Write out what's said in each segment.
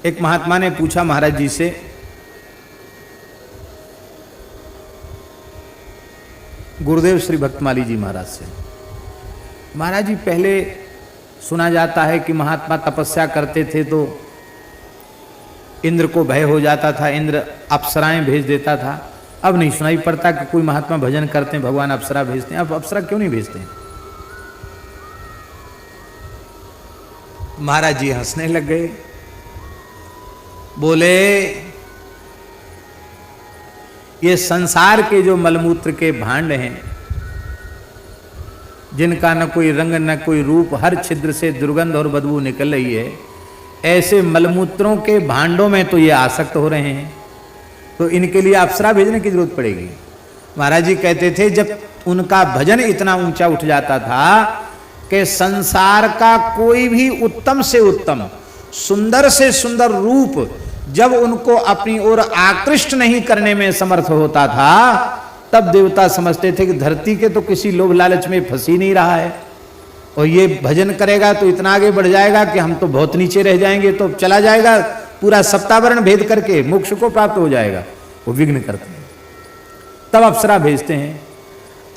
एक महात्मा ने पूछा महाराज जी से, गुरुदेव श्री भक्तमाली जी महाराज से, महाराज जी पहले सुना जाता है कि महात्मा तपस्या करते थे तो इंद्र को भय हो जाता था, इंद्र अप्सराएं भेज देता था। अब नहीं सुनाई पड़ता कि कोई महात्मा भजन करते हैं भगवान अप्सरा भेजते हैं। अब अप्सरा क्यों नहीं भेजते हैं? महाराज जी हंसने लग गए, बोले ये संसार के जो मलमूत्र के भांड हैं, जिनका न कोई रंग न कोई रूप, हर छिद्र से दुर्गंध और बदबू निकल रही है, ऐसे मलमूत्रों के भांडों में तो ये आसक्त हो रहे हैं, तो इनके लिए अप्सरा भेजने की जरूरत पड़ेगी। महाराज जी कहते थे जब उनका भजन इतना ऊंचा उठ जाता था कि संसार का कोई भी उत्तम से उत्तम, सुंदर से सुंदर रूप जब उनको अपनी ओर आकृष्ट नहीं करने में समर्थ होता था, तब देवता समझते थे कि धरती के तो किसी लोभ लालच में फंस ही नहीं रहा है, और ये भजन करेगा तो इतना आगे बढ़ जाएगा कि हम तो बहुत नीचे रह जाएंगे, तो चला जाएगा पूरा सप्तावरण भेद करके मोक्ष को प्राप्त हो जाएगा। वो विघ्न करते हैं, तब अप्सरा भेजते हैं।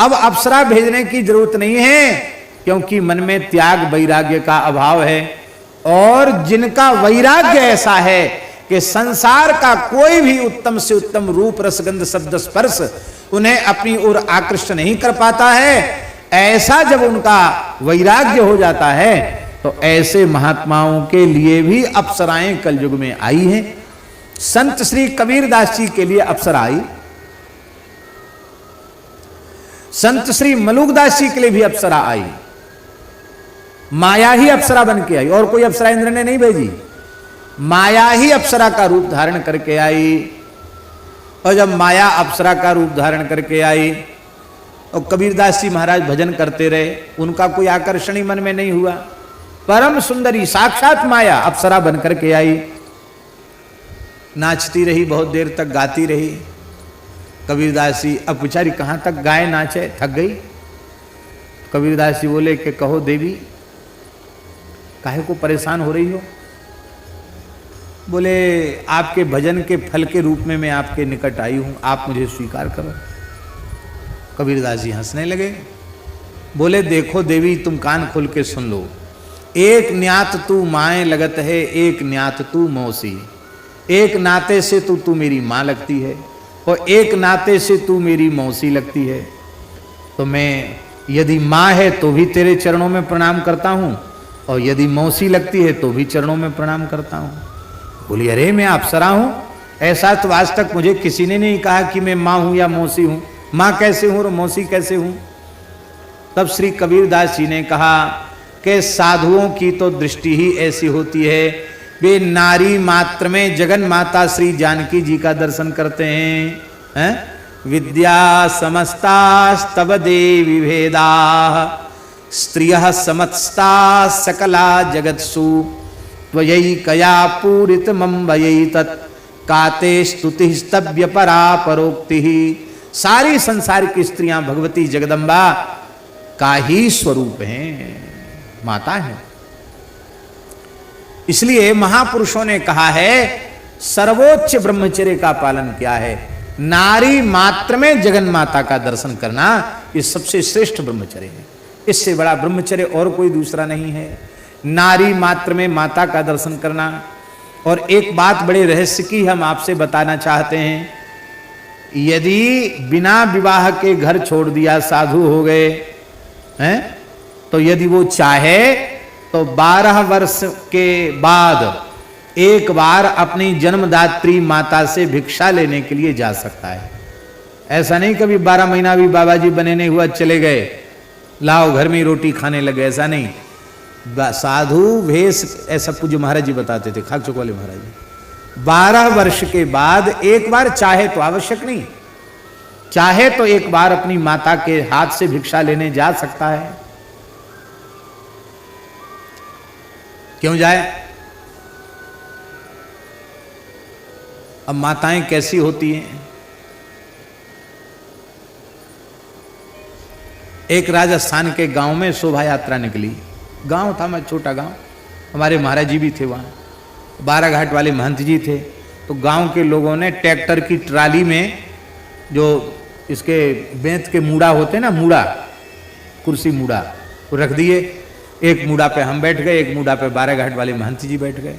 अब अप्सरा भेजने की जरूरत नहीं है, क्योंकि मन में त्याग वैराग्य का अभाव है, और जिनका वैराग्य ऐसा है कि संसार का कोई भी उत्तम से उत्तम रूप, रसगंध, शब्द, स्पर्श उन्हें अपनी ओर आकृष्ट नहीं कर पाता है, ऐसा जब उनका वैराग्य हो जाता है, तो ऐसे महात्माओं के लिए भी अप्सराएं कलयुग में आई हैं। संत श्री कबीरदास जी के लिए अप्सरा आई, संत श्री मलुकदास जी के लिए भी अप्सरा आई। माया ही अप्सरा बन के आई, और कोई अप्सरा इंद्र ने नहीं भेजी, माया ही अप्सरा का रूप धारण करके आई। और जब माया अप्सरा का रूप धारण करके आई और कबीरदास जी महाराज भजन करते रहे, उनका कोई आकर्षण ही मन में नहीं हुआ। परम सुंदरी साक्षात माया अप्सरा बन करके आई, नाचती रही, बहुत देर तक गाती रही। कबीरदास जी अब बेचारी कहाँ तक गाय नाचे, थक गई। कबीरदास जी बोले कि कहो देवी, काहे को परेशान हो रही हो? बोले आपके भजन के फल के रूप में मैं आपके निकट आई हूं, आप मुझे स्वीकार करो। कबीरदास जी हंसने लगे, बोले देखो देवी, तुम कान खोल के सुन लो, एक न्यात तू माए लगत है, एक न्यात तू मौसी। एक नाते से तू मेरी माँ लगती है, और एक नाते से तू मेरी मौसी लगती है। तो मैं यदि माँ है तो भी तेरे चरणों में प्रणाम करता हूँ, और यदि मौसी लगती है तो भी चरणों में प्रणाम करता हूँ। बोली अरे मैं अप्सरा हूँ, ऐसा तो आज तक मुझे किसी ने नहीं कहा कि मैं माँ हूँ या मौसी हूँ। माँ कैसे हूँ और मौसी कैसे हूँ? तब श्री कबीरदास जी ने कहा कि साधुओं की तो दृष्टि ही ऐसी होती है, वे नारी मात्र में जगन माता श्री जानकी जी का दर्शन करते हैं। विद्या समस्तास्तव देवी भेदा, स्त्रियः समस्ता सकला जगत्सु, त्वयि कया पूरित मम्बयि तत् काते स्तुति स्तव्य परा परोक्ति। सारी संसार की स्त्रियां भगवती जगदम्बा का ही स्वरूप हैं, माता है। इसलिए महापुरुषों ने कहा है सर्वोच्च ब्रह्मचर्य का पालन किया है, नारी मात्र में जगन माता का दर्शन करना ये सबसे श्रेष्ठ ब्रह्मचर्य है। इससे बड़ा ब्रह्मचर्य और कोई दूसरा नहीं है, नारी मात्र में माता का दर्शन करना। और एक बात बड़े रहस्य की हम आपसे बताना चाहते हैं, यदि बिना विवाह के घर छोड़ दिया, साधु हो गए हैं, तो यदि वो चाहे तो 12 वर्ष के बाद एक बार अपनी जन्मदात्री माता से भिक्षा लेने के लिए जा सकता है। ऐसा नहीं कभी 12 महीना भी बाबा जी बने नहीं हुआ चले गए, लाओ घर में रोटी खाने लगे, ऐसा नहीं। साधु वेश, ऐसा पूज्य महाराज जी बताते थे, खाक चौक वाले महाराज जी, 12 वर्ष के बाद एक बार चाहे तो, आवश्यक नहीं, चाहे तो एक बार अपनी माता के हाथ से भिक्षा लेने जा सकता है। क्यों जाए? अब माताएं कैसी होती हैं? एक राजस्थान के गांव में शोभा यात्रा निकली। गांव था, मैं छोटा गांव, हमारे महाराज जी भी थे वहां। बाराघाट वाले महंत जी थे, तो गांव के लोगों ने ट्रैक्टर की ट्राली में जो इसके बेंत के मूड़ा होते ना, मूड़ा, कुर्सी मूड़ा, वो रख दिए। एक मूड़ा पे हम बैठ गए, एक मूड़ा पे बाराघाट वाले महंत जी बैठ गए,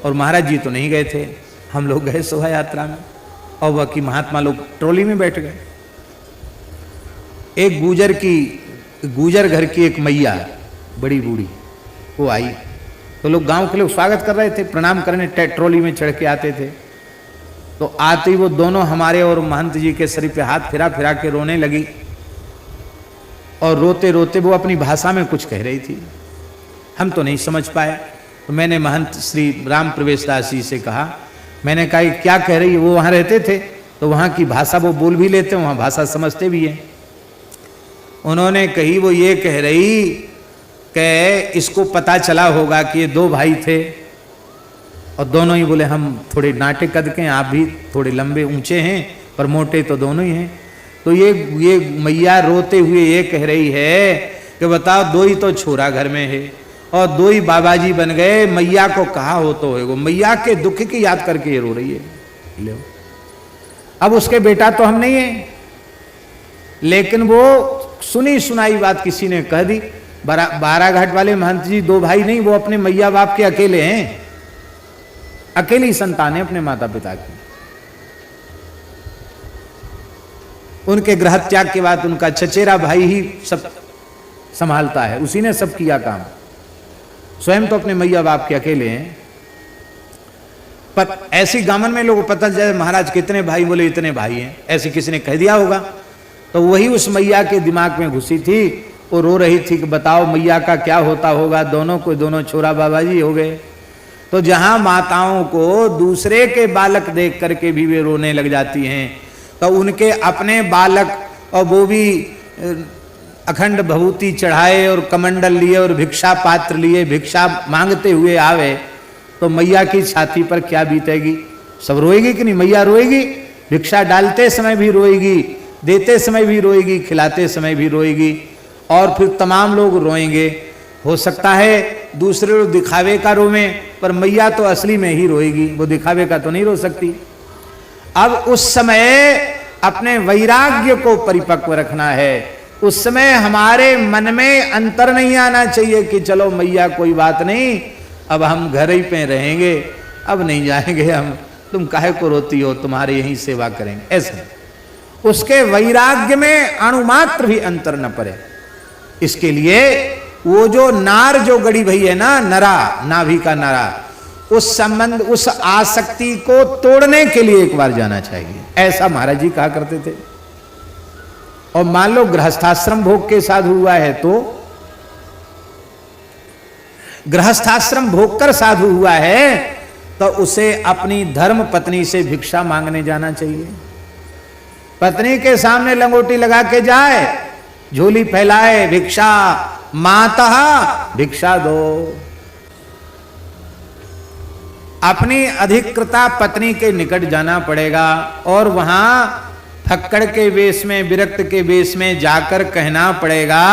और महाराज जी तो नहीं गए थे, हम लोग गए शोभा यात्रा में, और बाकी महात्मा लोग ट्रॉली में बैठ गए। एक गुजर घर की एक मैया बड़ी बूढ़ी वो आई, तो लोग गांव के लोग स्वागत कर रहे थे, प्रणाम करने ट्रॉली में चढ़ के आते थे। तो आते ही वो दोनों हमारे और महंत जी के शरीर पे हाथ फिरा फिरा के रोने लगी, और रोते रोते वो अपनी भाषा में कुछ कह रही थी, हम तो नहीं समझ पाए। तो मैंने महंत श्री राम प्रवेश दास जी से कहा, मैंने कहा क्या कह रही है, वो वहाँ रहते थे तो वहाँ की भाषा वो बोल भी लेते, वहाँ भाषा समझते भी हैं। उन्होंने कही वो ये कह रही कि इसको पता चला होगा कि ये दो भाई थे, और दोनों ही बोले हम थोड़े नाटे कद के हैं, आप भी थोड़े लंबे ऊंचे हैं, पर मोटे तो दोनों ही हैं। तो ये मैया रोते हुए ये कह रही है कि बताओ, दो ही तो छोरा घर में है और दो ही बाबा जी बन गए, मैया को कहा हो तो है, वो मैया के दुख की याद करके ये रो रही है। ले अब उसके बेटा तो हम नहीं है, लेकिन वो सुनी सुनाई बात किसी ने कह दी। बाराघाट वाले महंत जी दो भाई नहीं, वो अपने मैया बाप के अकेले हैं, अकेली संतान है अपने माता पिता की। उनके ग्रह त्याग के बाद उनका चचेरा भाई ही सब संभालता है, उसी ने सब किया काम, स्वयं तो अपने मैया बाप के अकेले हैं। पर ऐसी गामन में लोगों को पता चले महाराज कितने भाई, बोले इतने भाई हैं, ऐसे किसी ने कह दिया होगा। तो वही उस मैया के दिमाग में घुसी थी, वो रो रही थी कि बताओ मैया का क्या होता होगा, दोनों को दोनों छोरा बाबा जी हो गए। तो जहां माताओं को दूसरे के बालक देख करके भी वे रोने लग जाती हैं, तो उनके अपने बालक, और वो भी अखंड भभूति चढ़ाए और कमंडल लिए और भिक्षा पात्र लिए भिक्षा मांगते हुए आवे, तो मैया की छाती पर क्या बीतेगी? सब रोएगी कि नहीं? मैया रोएगी, भिक्षा डालते समय भी रोएगी, देते समय भी रोएगी, खिलाते समय भी रोएगी, और फिर तमाम लोग रोएंगे। हो सकता है दूसरे लोग दिखावे का रोवें, पर मैया तो असली में ही रोएगी, वो दिखावे का तो नहीं रो सकती। अब उस समय अपने वैराग्य को परिपक्व रखना है। उस समय हमारे मन में अंतर नहीं आना चाहिए कि चलो मैया कोई बात नहीं, अब हम घर ही पे रहेंगे, अब नहीं जाएंगे हम, तुम काहे को रोती हो, तुम्हारी यही सेवा करेंगे, ऐसे उसके वैराग्य में अणुमात्र भी अंतर न पड़े। इसके लिए वो जो नार जो गड़ी भई है ना, नरा, नाभि का नरा, उस संबंध, उस आसक्ति को तोड़ने के लिए एक बार जाना चाहिए, ऐसा महाराज जी कहा करते थे। और मान लो गृहस्थाश्रम भोग के साधु हुआ है, तो गृहस्थाश्रम भोग कर साधु हुआ है, तो उसे अपनी धर्म पत्नी से भिक्षा मांगने जाना चाहिए। पत्नी के सामने लंगोटी लगा के जाए, झोली फैलाए, भिक्षा माता भिक्षा दो। अपनी अधिकृता पत्नी के निकट जाना पड़ेगा, और वहां फक्कड़ के वेश में, विरक्त के वेश में जाकर कहना पड़ेगा,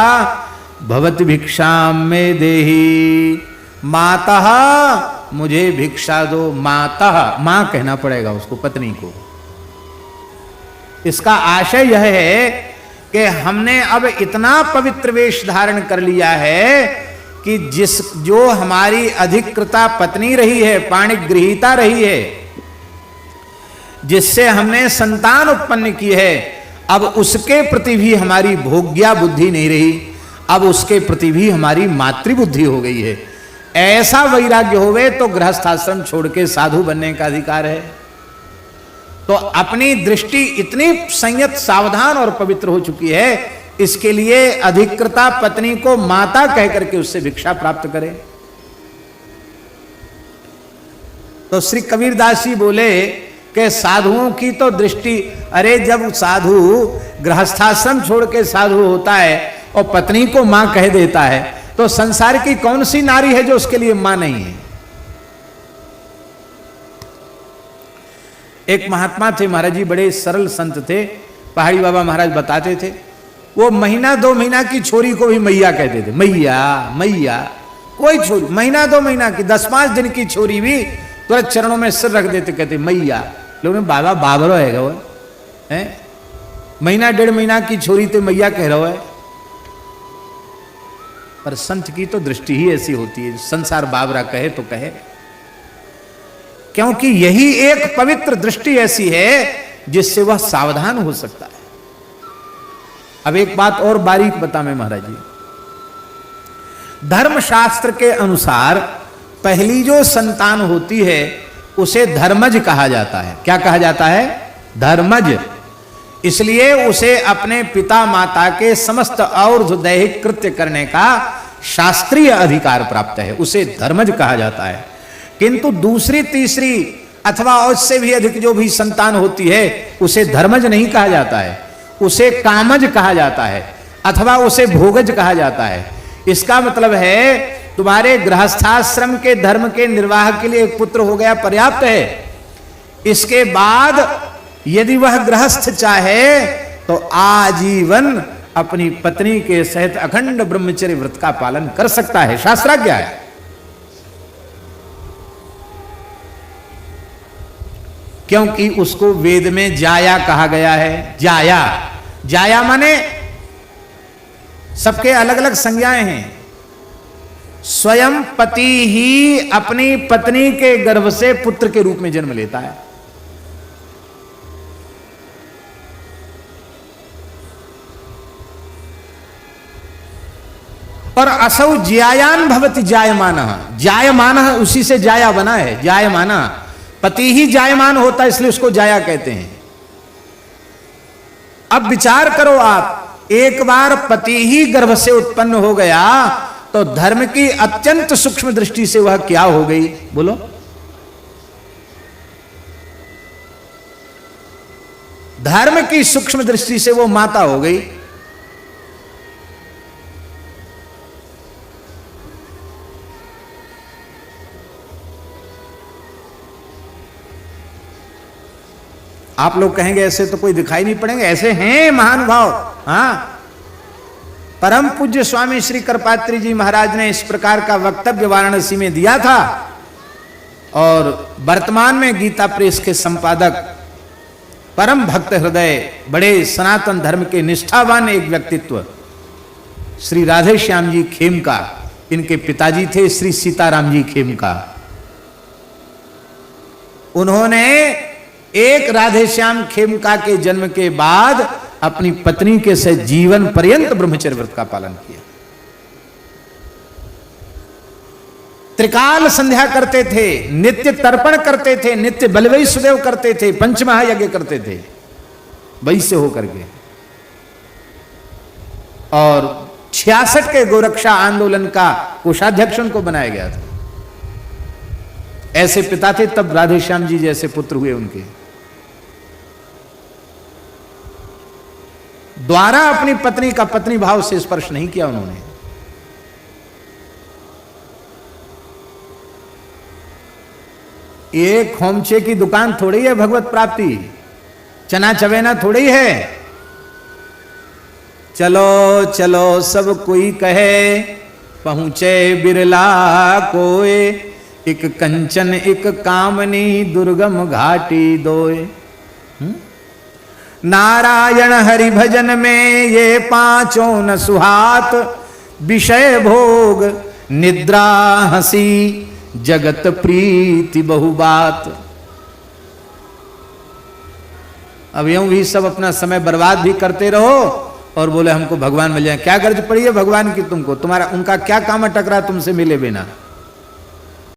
भवत भिक्षाम में देही, माता मुझे भिक्षा दो। माता, मां कहना पड़ेगा उसको, पत्नी को। इसका आशय यह है कि हमने अब इतना पवित्र वेश धारण कर लिया है कि जो हमारी अधिकृता पत्नी रही है, पाणिगृहीता रही है, जिससे हमने संतान उत्पन्न की है, अब उसके प्रति भी हमारी भोग्या बुद्धि नहीं रही, अब उसके प्रति भी हमारी मातृबुद्धि हो गई है। ऐसा वैराग्य होवे तो गृहस्थाश्रम छोड़ के साधु बनने का अधिकार है। तो अपनी दृष्टि इतनी संयत, सावधान और पवित्र हो चुकी है, इसके लिए अधिकृता पत्नी को माता कह करके उससे भिक्षा प्राप्त करे। तो श्री कबीरदास जी बोले कि साधुओं की तो दृष्टि, अरे जब साधु गृहस्थाश्रम छोड़ के साधु होता है और पत्नी को मां कह देता है, तो संसार की कौन सी नारी है जो उसके लिए मां नहीं है? एक महात्मा थे महाराज जी, बड़े सरल संत थे, पहाड़ी बाबा महाराज बताते थे, वो महीना 2 महीना की छोरी को भी मैया कहते थे। मैया मैया, कोई छोरी, महीना 2 महीना की, 10-5 दिन की छोरी भी तुरंत चरणों में सिर रख देते, कहते मैया। लोग बाबा बाबरो है वो है, महीना 1.5 महीना की छोरी तो मैया कह रहा है। पर संत की तो दृष्टि ही ऐसी होती है, संसार बाबरा कहे तो कहे, क्योंकि यही एक पवित्र दृष्टि ऐसी है जिससे वह सावधान हो सकता है। अब एक बात और बारीक बता मैं महाराज जी, धर्मशास्त्र के अनुसार पहली जो संतान होती है उसे धर्मज कहा जाता है। क्या कहा जाता है? धर्मज। इसलिए उसे अपने पिता माता के समस्त और दैहिक कृत्य करने का शास्त्रीय अधिकार प्राप्त है, उसे धर्मज कहा जाता है। किंतु दूसरी तीसरी अथवा उससे भी अधिक जो भी संतान होती है उसे धर्मज नहीं कहा जाता है, उसे कामज कहा जाता है अथवा उसे भोगज कहा जाता है। इसका मतलब है तुम्हारे गृहस्थाश्रम के धर्म के निर्वाह के लिए एक पुत्र हो गया पर्याप्त है। इसके बाद यदि वह गृहस्थ चाहे तो आजीवन अपनी पत्नी के सहित अखंड ब्रह्मचर्य व्रत का पालन कर सकता है। शास्त्राज्ञा है। क्योंकि उसको वेद में जाया कहा गया है। जाया, जाया माने सबके अलग अलग संज्ञाएं हैं। स्वयं पति ही अपनी पत्नी के गर्भ से पुत्र के रूप में जन्म लेता है। और असौ ज्यायान भवति जायमानः, जायमानः उसी से जाया बना है। जायमाना, पति ही जायमान होता है इसलिए उसको जाया कहते हैं। अब विचार करो आप, एक बार पति ही गर्भ से उत्पन्न हो गया तो धर्म की अत्यंत सूक्ष्म दृष्टि से वह क्या हो गई? बोलो। धर्म की सूक्ष्म दृष्टि से वो माता हो गई। आप लोग कहेंगे ऐसे तो कोई दिखाई नहीं पड़ेंगे, ऐसे हैं महानुभाव। हाँ, परम पूज्य स्वामी श्री कृपात्री जी महाराज ने इस प्रकार का वक्तव्य वाराणसी में दिया था। और वर्तमान में गीता प्रेस के संपादक परम भक्त हृदय, बड़े सनातन धर्म के निष्ठावान एक व्यक्तित्व श्री राधे श्याम जी खेमका, इनके पिताजी थे श्री सीताराम जी खेमका। उन्होंने एक राधे श्याम खेमका के जन्म के बाद अपनी पत्नी के से जीवन पर्यंत ब्रह्मचर्य व्रत का पालन किया। त्रिकाल संध्या करते थे, नित्य तर्पण करते थे, नित्य बलवई सुदेव करते थे, पंचमहायज्ञ करते थे वैसे होकर के। और 66 के गोरक्षा आंदोलन का कोषाध्यक्ष उनको बनाया गया था। ऐसे पिता थे, तब राधे श्याम जी जैसे पुत्र हुए उनके द्वारा। अपनी पत्नी का पत्नी भाव से स्पर्श नहीं किया उन्होंने। ये खोमचे की दुकान थोड़ी है भगवत प्राप्ति, चना चवेना थोड़ी है। चलो चलो सब कोई कहे, पहुंचे बिरला कोए, एक कंचन एक कामनी दुर्गम घाटी दोए। नारायण हरि भजन में ये पांचों न सुहात, विषय भोग निद्रा हंसी जगत प्रीति बहुबात। अब यूं भी सब अपना समय बर्बाद भी करते रहो और बोले हमको भगवान मिल जाए। क्या गर्ज पड़ी है भगवान की तुमको? तुम्हारा उनका क्या काम टकरा तुमसे मिले बिना?